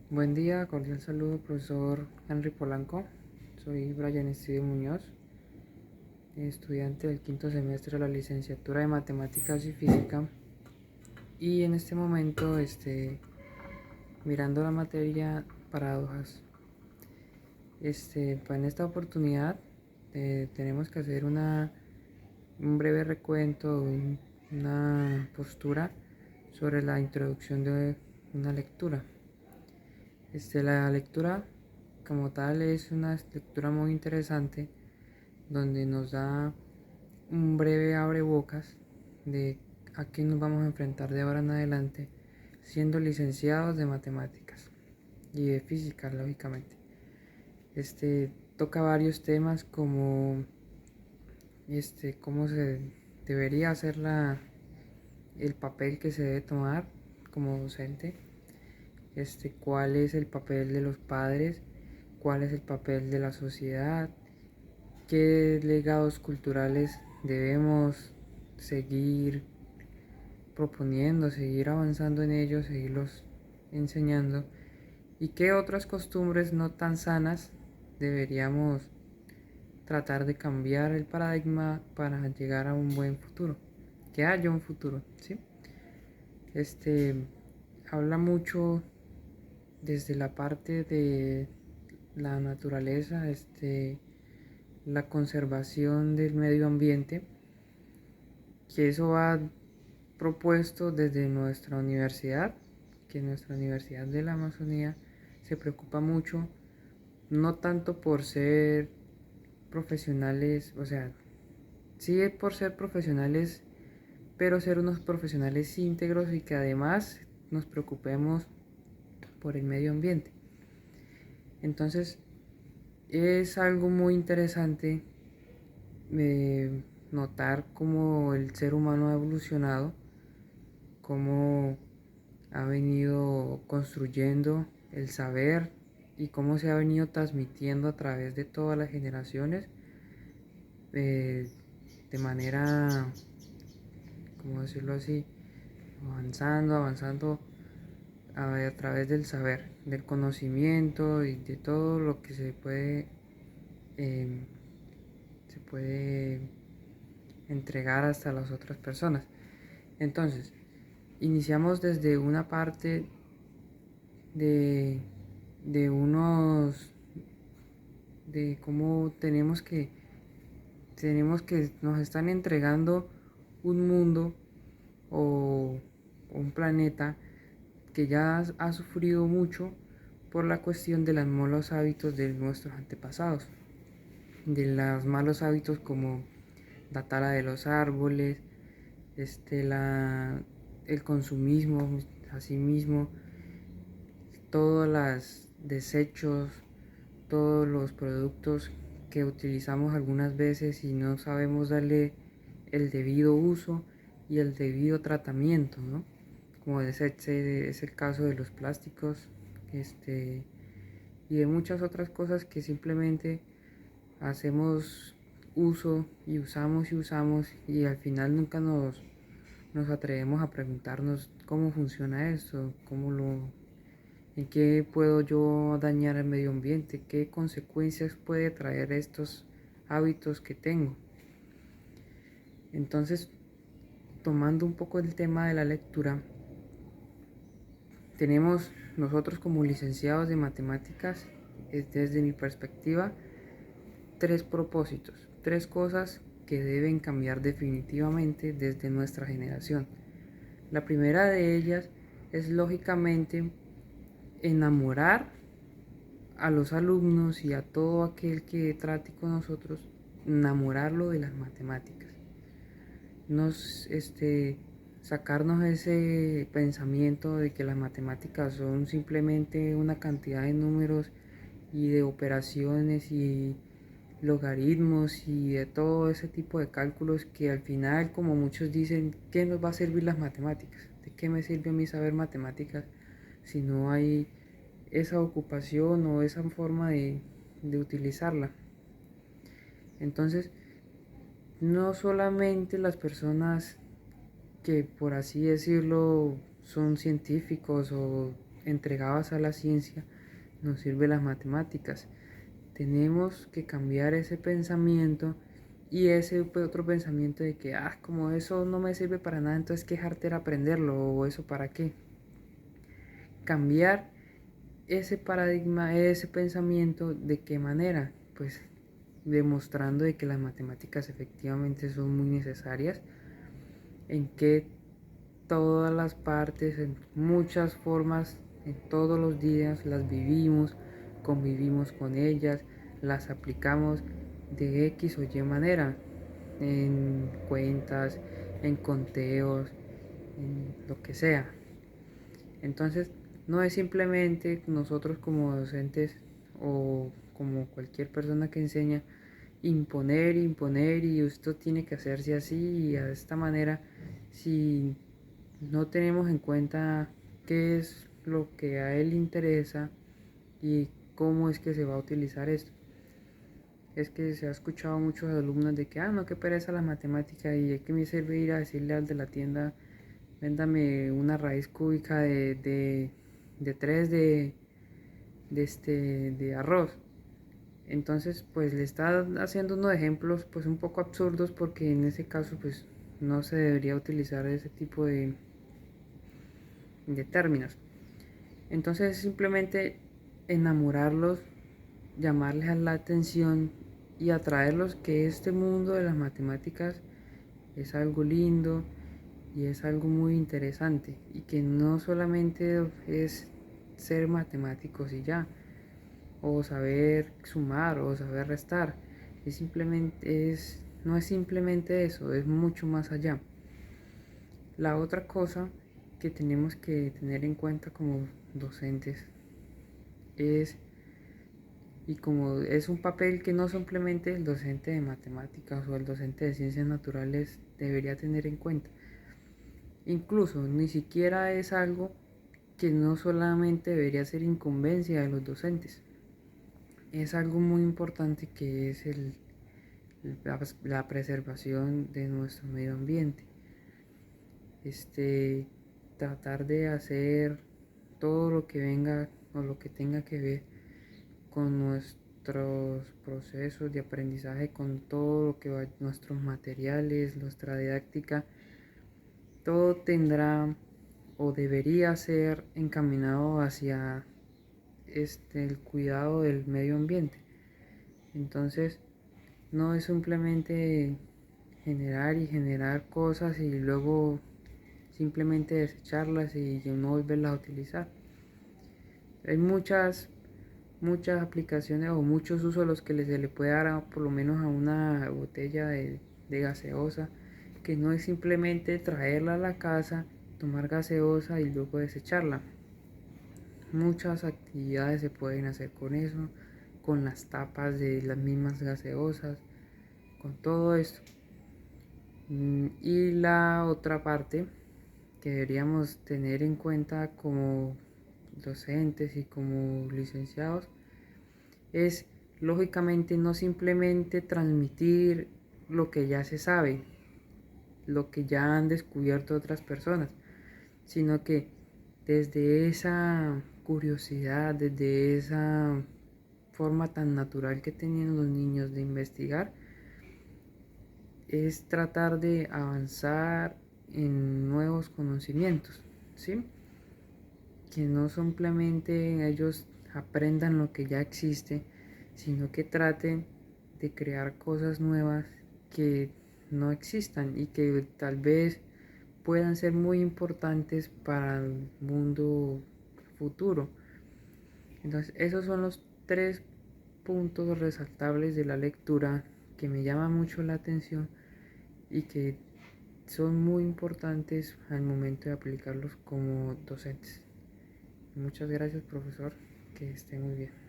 Buen día, cordial saludo, profesor Henry Polanco. Soy Brian Estidio Muñoz, estudiante del quinto semestre de la licenciatura de Matemáticas y Física. Y en este momento, mirando la materia paradojas. Pues en esta oportunidad tenemos que hacer un breve recuento, una postura sobre la introducción de una lectura. La lectura como tal es una lectura muy interesante donde nos da un breve abrebocas de a qué nos vamos a enfrentar de ahora en adelante siendo licenciados de matemáticas y de física, lógicamente. Toca varios temas como cómo se debería hacer el papel que se debe tomar como docente, cuál es el papel de los padres, cuál es el papel de la sociedad, qué legados culturales debemos seguir proponiendo, seguir avanzando en ellos, seguirlos enseñando y qué otras costumbres no tan sanas deberíamos tratar de cambiar el paradigma para llegar a un buen futuro, que haya un futuro, ¿sí? Este habla mucho desde la parte de la naturaleza, la conservación del medio ambiente, que eso va propuesto desde nuestra universidad, que nuestra Universidad de la Amazonía se preocupa mucho, no tanto por ser profesionales, o sea, sí por ser profesionales, pero ser unos profesionales íntegros y que además nos preocupemos por el medio ambiente. Entonces, es algo muy interesante notar cómo el ser humano ha evolucionado, cómo ha venido construyendo el saber y cómo se ha venido transmitiendo a través de todas las generaciones eh, de manera, ¿cómo decirlo así? Avanzando a través del saber, del conocimiento y de todo lo que eh, se puede entregar hasta las otras personas. Entonces, iniciamos desde una parte de, de unos, de cómo tenemos que nos están entregando un mundo o un planeta que ya ha sufrido mucho por la cuestión de los malos hábitos de nuestros antepasados, de los malos hábitos como la tala de los árboles, el consumismo, asimismo, todos los desechos, todos los productos que utilizamos algunas veces y no sabemos darle el debido uso y el debido tratamiento, ¿no? Como es el caso de los plásticos, y de muchas otras cosas que simplemente hacemos uso y usamos y al final nunca nos atrevemos a preguntarnos cómo funciona esto, en qué puedo yo dañar el medio ambiente, qué consecuencias puede traer estos hábitos que tengo. Entonces, tomando un poco el tema de la lectura, tenemos nosotros como licenciados de matemáticas, desde mi perspectiva, tres propósitos, tres cosas que deben cambiar definitivamente desde nuestra generación. La primera de ellas es lógicamente enamorar a los alumnos y a todo aquel que trate con nosotros, enamorarlo de las matemáticas. Sacarnos ese pensamiento de que las matemáticas son simplemente una cantidad de números y de operaciones y logaritmos y de todo ese tipo de cálculos que al final, como muchos dicen, ¿qué nos va a servir las matemáticas? ¿De qué me sirve a mí saber matemáticas si no hay esa ocupación o esa forma de utilizarla? Entonces, no solamente las personas que por así decirlo son científicos o entregados a la ciencia nos sirve las matemáticas. Tenemos que cambiar ese pensamiento y ese otro pensamiento de que, como eso no me sirve para nada, entonces qué jartera aprenderlo o eso para qué. Cambiar ese paradigma, ese pensamiento, ¿de qué manera? Pues demostrando de que las matemáticas efectivamente son muy necesarias, en que todas las partes, en muchas formas, en todos los días las vivimos, convivimos con ellas, las aplicamos de X o Y manera, en cuentas, en conteos, en lo que sea. Entonces, no es simplemente nosotros como docentes o como cualquier persona que enseña imponer y esto tiene que hacerse así y de esta manera, si no tenemos en cuenta qué es lo que a él interesa y cómo es que se va a utilizar esto. Es que se ha escuchado a muchos alumnos de que, no, qué pereza la matemática y es que me sirve ir a decirle al de la tienda, véndame una raíz cúbica de 3 de arroz. Entonces, pues le está haciendo unos ejemplos pues un poco absurdos porque en ese caso pues no se debería utilizar ese tipo de términos. Entonces simplemente enamorarlos, llamarles la atención y atraerlos que este mundo de las matemáticas es algo lindo y es algo muy interesante y que no solamente es ser matemáticos y ya, o saber sumar o saber restar, no es simplemente eso, es mucho más allá. La otra cosa que tenemos que tener en cuenta como docentes es, y como es un papel que no simplemente el docente de matemáticas o el docente de ciencias naturales debería tener en cuenta, incluso ni siquiera es algo que no solamente debería ser incumbencia de los docentes, es algo muy importante que es la preservación de nuestro medio ambiente. Tratar de hacer todo lo que venga o lo que tenga que ver con nuestros procesos de aprendizaje, con todo lo que va, nuestros materiales, nuestra didáctica, todo tendrá o debería ser encaminado hacia el cuidado del medio ambiente. Entonces, no es simplemente generar cosas y luego simplemente desecharlas y no volverlas a utilizar. Hay muchas aplicaciones o muchos usos a los que se le puede dar por lo menos a una botella de gaseosa, que no es simplemente traerla a la casa, tomar gaseosa y luego desecharla. Muchas actividades se pueden hacer con eso, con las tapas de las mismas gaseosas, con todo esto. Y la otra parte que deberíamos tener en cuenta como docentes y como licenciados es lógicamente no simplemente transmitir lo que ya se sabe, lo que ya han descubierto otras personas, sino que desde esa curiosidad, desde esa forma tan natural que tenían los niños de investigar, es tratar de avanzar en nuevos conocimientos, ¿sí? Que no simplemente ellos aprendan lo que ya existe, sino que traten de crear cosas nuevas que no existan y que tal vez puedan ser muy importantes para el mundo futuro. Entonces, esos son los 3 puntos resaltables de la lectura que me llaman mucho la atención y que son muy importantes al momento de aplicarlos como docentes. Muchas gracias, profesor, que esté muy bien.